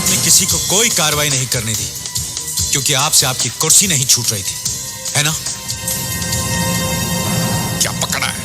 आपने किसी को कोई कार्रवाई नहीं करने दी क्योंकि आपसे आपकी कुर्सी नहीं छूट रही थी, है ना? क्या पकड़ा है?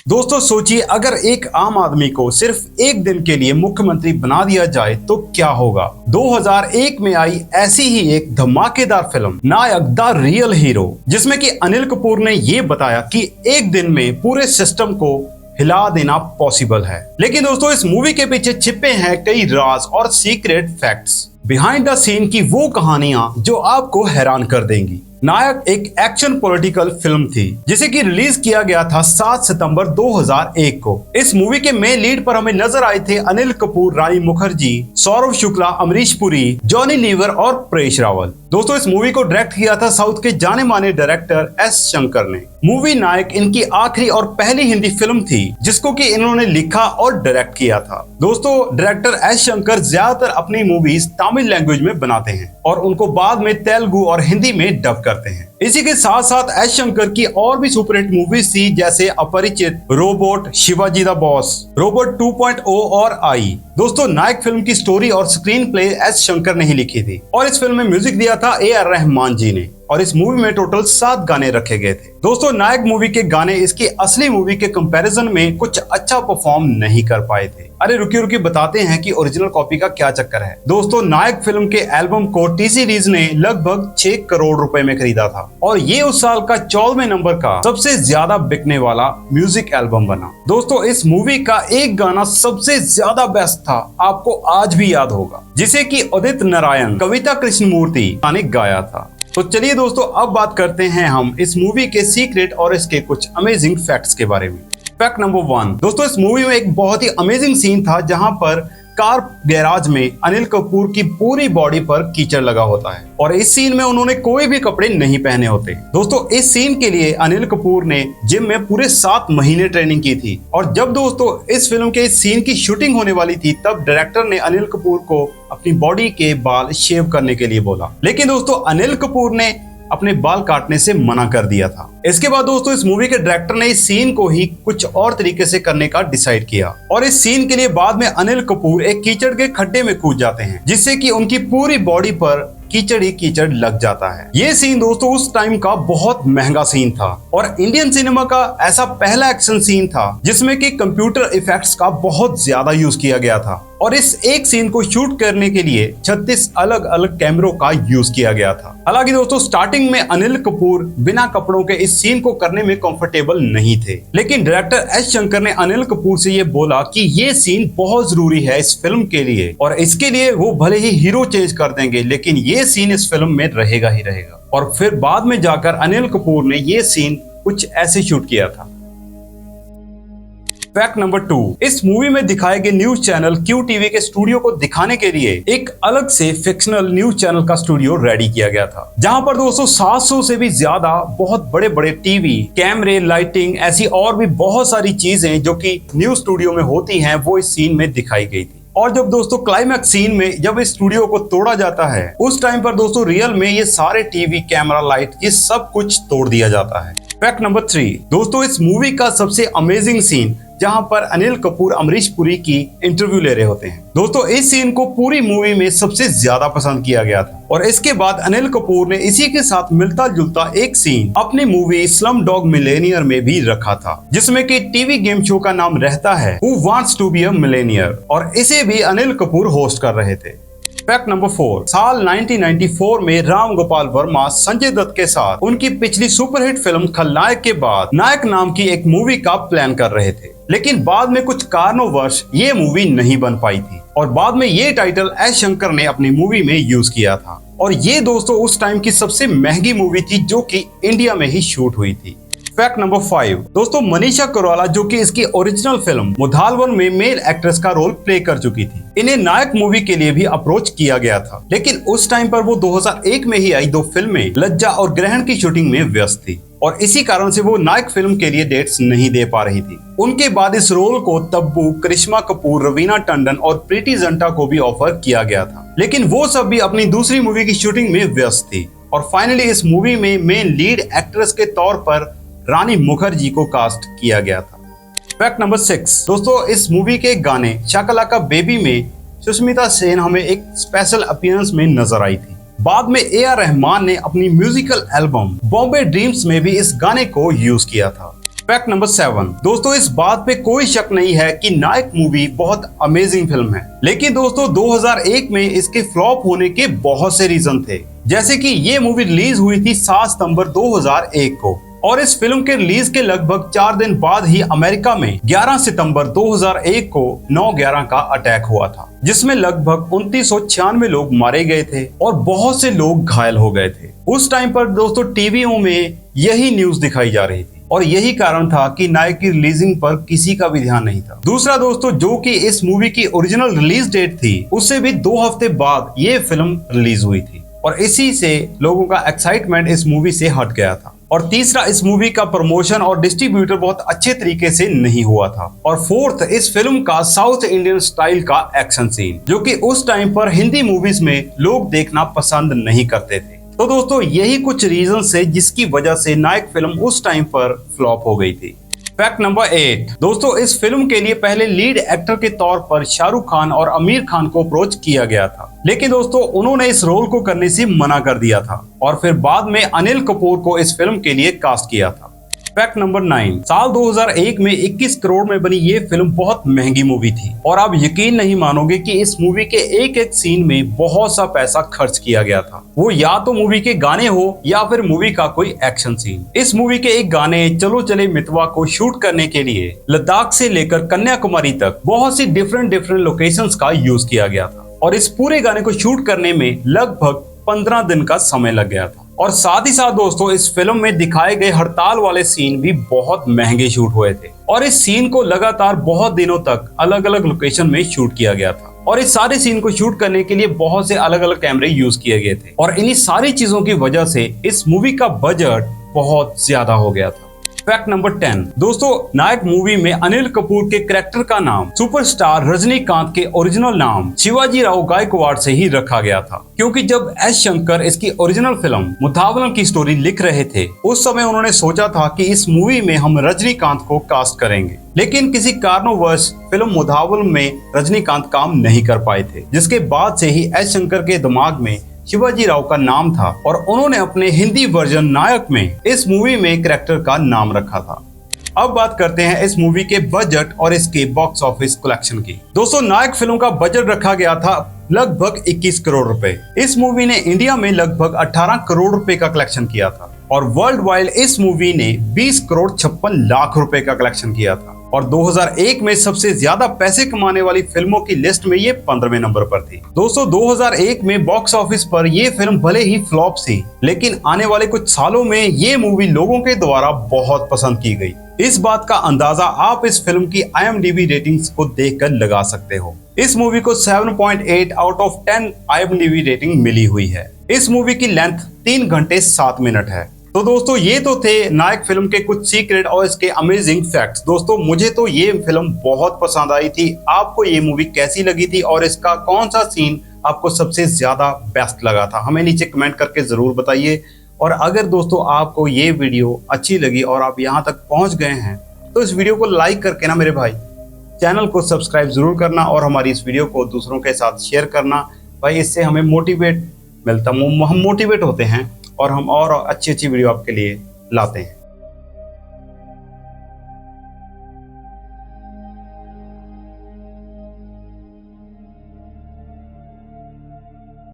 दोस्तों सोचिए, अगर एक आम आदमी को सिर्फ एक दिन के लिए मुख्यमंत्री बना दिया जाए तो क्या होगा। 2001 में आई ऐसी ही एक धमाकेदार film Nayak the real hero, जिसमें कि अनिल कपूर ने ये बताया कि एक दिन में पूरे सिस्टम को हिला देना पॉसिबल है। लेकिन दोस्तों इस मूवी के पीछे छिपे हैं कई राज और secret facts, behind the scene की वो कहानियां जो आपको हैरान कर देंगी। नायक एक एक्शन पॉलिटिकल फिल्म थी जिसे कि रिलीज किया गया था 7 सितंबर 2001 को। इस मूवी के मेन लीड पर हमें नजर आए थे अनिल कपूर, रानी मुखर्जी, सौरभ शुक्ला, अमरीश पुरी, जॉनी लीवर और परेश रावल। दोस्तों इस मूवी को डायरेक्ट किया था साउथ के जाने माने डायरेक्टर एस शंकर ने। मूवी नायक इनकी आखिरी और पहली हिंदी फिल्म थी जिसको कि इन्होंने लिखा और डायरेक्ट किया था। दोस्तों डायरेक्टर एस शंकर ज्यादातर अपनी मूवीज तमिल लैंग्वेज में बनाते हैं और उनको बाद में तेलुगु और हिंदी में डब करते हैं। इसी के साथ साथ एस शंकर की और भी सुपरहिट मूवीज थी जैसे अपरिचित, robot, Shivaji the boss, robot 2.0 और आई। दोस्तों नायक फिल्म की स्टोरी और स्क्रीन प्ले एस शंकर ने ही लिखी थी और इस फिल्म में म्यूजिक दिया था AR रहमान जी ने और इस मूवी में टोटल 7 गाने रखे गए थे। दोस्तों नायक मूवी के गाने इसकी असली मूवी के कंपैरिजन में कुछ अच्छा परफॉर्म नहीं कर पाए थे। अरे रुकिए बताते हैं कि ओरिजिनल कॉपी का क्या चक्कर है। दोस्तों नायक फिल्म के एल्बम को टी सीरीज ने लगभग 6 करोड़ रुपए में खरीदा था और ये उस साल का 14वें नंबर का सबसे ज्यादा बिकने वाला म्यूजिक एल्बम बना। दोस्तों इस मूवी का एक गाना सबसे ज्यादा बेस्ट था, आपको आज भी याद होगा, जिसे कि उदित नारायण, कविता कृष्णमूर्ति ने गाया था। तो चलिए दोस्तों अब बात करते हैं हम इस मूवी के सीक्रेट और इसके कुछ अमेजिंग फैक्ट्स के बारे में। फैक्ट नंबर 1, दोस्तों इस मूवी में एक बहुत ही अमेजिंग सीन था जहां पर कार गैराज में अनिल कपूर की पूरी बॉडी पर कीचड़ लगा होता है और इस सीन में उन्होंने कोई भी कपड़े नहीं पहने होते। दोस्तों इस सीन के लिए अनिल कपूर ने जिम में पूरे 7 महीने ट्रेनिंग की थी और जब दोस्तों इस फिल्म के इस सीन की शूटिंग होने वाली थी तब डायरेक्टर ने अनिल कपूर को अपनी बॉडी के बाल शेव करने के लिए बोला, लेकिन दोस्तों अनिल कपूर ने अपने बाल काटने से मना कर दिया था। इसके बाद दोस्तों इस मूवी के डायरेक्टर ने इस सीन को ही कुछ और तरीके से करने का डिसाइड किया और इस सीन के लिए बाद में अनिल कपूर एक कीचड़ के खड्डे में कूद जाते हैं जिससे कि उनकी पूरी बॉडी पर कीचड़ ही कीचड़ लग जाता है। ये सीन दोस्तों उस टाइम का बहुत महंगा सीन था और इंडियन सिनेमा का ऐसा पहला एक्शन सीन था जिसमें कि कंप्यूटर इफेक्ट्स का बहुत ज्यादा यूज किया गया था और इस एक सीन को शूट करने के लिए 36 अलग अलग कैमरों का यूज किया गया था। हालांकि दोस्तों स्टार्टिंग में अनिल कपूर बिना कपड़ों के इस सीन को करने में कंफर्टेबल नहीं थे, लेकिन डायरेक्टर एस शंकर ने अनिल कपूर से ये बोला कि ये सीन बहुत जरूरी है इस फिल्म के लिए और इसके लिए वो भले ही हीरो चेंज कर देंगे लेकिन ये सीन इस फिल्म में रहेगा ही रहेगा। और फिर बाद में जाकर अनिल कपूर ने ये सीन कुछ ऐसे शूट किया था। फैक्ट नंबर 2, इस मूवी में दिखाए गए न्यूज चैनल QTV के स्टूडियो को दिखाने के लिए एक अलग से फिक्शनल न्यूज चैनल का स्टूडियो रेडी किया गया था जहां पर दोस्तों 700 से भी ज्यादा बहुत बड़े बड़े टीवी, कैमरे, लाइटिंग, ऐसी और भी बहुत सारी चीजें जो कि न्यूज स्टूडियो में होती हैं वो इस सीन में दिखाई गई थी। और जब दोस्तों क्लाइमैक्स सीन में जब इस स्टूडियो को तोड़ा जाता है उस टाइम पर दोस्तों रियल में ये सारे टीवी, कैमरा, लाइट, ये सब कुछ तोड़ दिया जाता है। फैक्ट नंबर 3, दोस्तों इस मूवी का सबसे अमेजिंग सीन जहां पर अनिल कपूर अमरीश पुरी की इंटरव्यू ले रहे होते हैं। दोस्तों इस सीन को पूरी मूवी में सबसे ज्यादा पसंद किया गया था और इसके बाद अनिल कपूर ने इसी के साथ मिलता जुलता एक सीन अपनी मूवी स्लम डॉग मिलेनियर में भी रखा था जिसमें कि टीवी गेम शो का नाम रहता है who wants to be a millionaire और इसे भी अनिल कपूर होस्ट कर रहे थे। फैक्ट नंबर 4, साल 1994 में राम गोपाल वर्मा संजय दत्त के साथ उनकी पिछली सुपरहिट फिल्म खलनायक के बाद नायक नाम की एक मूवी का प्लान कर रहे थे, लेकिन बाद में कुछ कारणोंवश ये मूवी नहीं बन पाई थी और बाद में ये टाइटल एस शंकर ने अपनी मूवी में यूज किया था और ये दोस्तों उस टाइम की सबसे महंगी मूवी थी जो कि इंडिया में ही शूट हुई थी। फैक्ट नंबर 5, दोस्तों मनीषा कोइराला जो कि इसकी ओरिजिनल फिल्म मुधालवन में मेल एक्ट्रेस का रोल प्ले कर चुकी थी, इन्हें नायक मूवी के लिए भी अप्रोच किया गया था, लेकिन उस टाइम पर वो 2001 में ही आई 2 फिल्में लज्जा और ग्रहण की शूटिंग में व्यस्त थी और इसी कारण से वो नायक फिल्म के लिए डेट्स नहीं दे पा रही थी। उनके बाद इस रोल को तब्बू, करिश्मा कपूर, रवीना टंडन और प्रीति जिंटा को भी ऑफर किया गया था, लेकिन वो सब भी अपनी दूसरी मूवी की शूटिंग में व्यस्त थी और फाइनली इस मूवी में मेन लीड एक्ट्रेस के तौर पर रानी मुखर्जी को कास्ट किया गया था। फैक्ट नंबर 6, दोस्तों इस मूवी के गाने शाका लाका बेबी में सुष्मिता सेन हमें एक स्पेशल अपीयरेंस में नजर आई थी। बाद में AR रहमान ने अपनी म्यूजिकल एल्बम बॉम्बे ड्रीम्स में भी इस गाने को यूज किया था। फैक्ट नंबर 7 दोस्तों, इस बात पे कोई शक नहीं है कि नायक मूवी बहुत अमेजिंग फिल्म है, लेकिन दोस्तों 2001 में इसके फ्लॉप होने के बहुत से रीजन थे। जैसे कि ये मूवी रिलीज हुई थी 7 सितंबर 2001 को और इस फिल्म के रिलीज के लगभग 4 दिन बाद ही अमेरिका में 11 सितंबर 2001 को 9/11 का अटैक हुआ था, जिसमें लगभग 2996 लोग मारे गए थे और बहुत से लोग घायल हो गए थे। उस टाइम पर दोस्तों टीवीओं में यही न्यूज दिखाई जा रही थी और यही कारण था कि नायक की रिलीजिंग पर किसी का भी ध्यान नहीं था। दूसरा दोस्तों, जो कि इस मूवी की ओरिजिनल रिलीज डेट थी उससे भी 2 हफ्ते बाद ये फिल्म रिलीज हुई थी और इसी से लोगों का एक्साइटमेंट इस मूवी से हट गया था। और तीसरा, इस मूवी का प्रमोशन और डिस्ट्रीब्यूटर बहुत अच्छे तरीके से नहीं हुआ था। और फोर्थ, इस फिल्म का साउथ इंडियन स्टाइल का एक्शन सीन, जो कि उस टाइम पर हिंदी मूवीज में लोग देखना पसंद नहीं करते थे। तो दोस्तों यही कुछ रीजन है जिसकी वजह से नायक फिल्म उस टाइम पर फ्लॉप हो गई थी। फैक्ट नंबर 8 दोस्तों, इस फिल्म के लिए पहले लीड एक्टर के तौर पर शाहरुख खान और आमिर खान को अप्रोच किया गया था, लेकिन दोस्तों उन्होंने इस रोल को करने से मना कर दिया था और फिर बाद में अनिल कपूर को इस फिल्म के लिए कास्ट किया था। फैक्ट नंबर 9 साल 2001 में 21 करोड़ में बनी ये फिल्म बहुत महंगी मूवी थी और आप यकीन नहीं मानोगे कि इस मूवी के एक एक सीन में बहुत सा पैसा खर्च किया गया था। वो या तो मूवी के गाने हो या फिर मूवी का कोई एक्शन सीन। इस मूवी के एक गाने चलो चले मितवा को शूट करने के लिए लद्दाख से लेकर कन्याकुमारी तक बहुत सी डिफरेंट लोकेशंस का यूज किया गया था और इस पूरे गाने को शूट करने में लगभग 15 दिन का समय लग गया था। और साथ ही साथ दोस्तों इस फिल्म में दिखाए गए हड़ताल वाले सीन भी बहुत महंगे शूट हुए थे और इस सीन को लगातार बहुत दिनों तक अलग अलग लोकेशन में शूट किया गया था और इस सारे सीन को शूट करने के लिए बहुत से अलग अलग कैमरे यूज किए गए थे और इन्हीं सारी चीजों की वजह से इस मूवी का बजट बहुत ज्यादा हो गया था। फैक्ट नंबर 10 दोस्तों, नायक मूवी में अनिल कपूर के कैरेक्टर का नाम सुपरस्टार रजनीकांत के ओरिजिनल नाम शिवाजी राव गायकवाड़ से ही रखा गया था, क्योंकि जब एस शंकर इसकी ओरिजिनल फिल्म मुथावलम की स्टोरी लिख रहे थे उस समय उन्होंने सोचा था कि इस मूवी में हम रजनीकांत को कास्ट करेंगे, लेकिन किसी कारणवश फिल्म मुथावलम में रजनीकांत काम नहीं कर पाए थे, जिसके बाद से ही एस शंकर के दिमाग में शिवाजी राव का नाम था और उन्होंने अपने हिंदी वर्जन नायक में इस मूवी में कैरेक्टर का नाम रखा था। अब बात करते हैं इस मूवी के बजट और इसके बॉक्स ऑफिस कलेक्शन की। दोस्तों नायक फिल्म का बजट रखा गया था लगभग 21 करोड़ रुपए। इस मूवी ने इंडिया में लगभग 18 करोड़ रुपए का कलेक्शन किया था और वर्ल्ड वाइड इस मूवी ने 20 करोड़ 56 लाख रुपए का कलेक्शन किया था और 2001 में सबसे ज्यादा पैसे कमाने वाली फिल्मों की लिस्ट में ये 15वें नंबर पर थी। दोस्तों 2001 में बॉक्स ऑफिस पर ये फिल्म भले ही फ्लॉप थी, लेकिन आने वाले कुछ सालों में ये मूवी लोगों के द्वारा बहुत पसंद की गई। इस बात का अंदाजा आप इस फिल्म की IMDb रेटिंग्स को देखकर लगा सकते हो। इस मूवी को 7.8 आउट ऑफ 10 IMDb रेटिंग मिली हुई है। इस मूवी की लेंथ 3 घंटे 7 मिनट है। तो दोस्तों ये तो थे नायक फिल्म के कुछ सीक्रेट और इसके अमेजिंग फैक्ट्स। दोस्तों मुझे तो ये फिल्म बहुत पसंद आई थी। आपको ये मूवी कैसी लगी थी और इसका कौन सा सीन आपको सबसे ज्यादा बेस्ट लगा था, हमें नीचे कमेंट करके जरूर बताइए। और अगर दोस्तों आपको ये वीडियो अच्छी लगी और आप यहाँ तक पहुँच गए हैं तो इस वीडियो को लाइक करके ना मेरे भाई चैनल को सब्सक्राइब जरूर करना और हमारी इस वीडियो को दूसरों के साथ शेयर करना। भाई इससे हमें मोटिवेट मिलता, हम मोटिवेट होते हैं और हम और अच्छी वीडियो आपके लिए लाते हैं।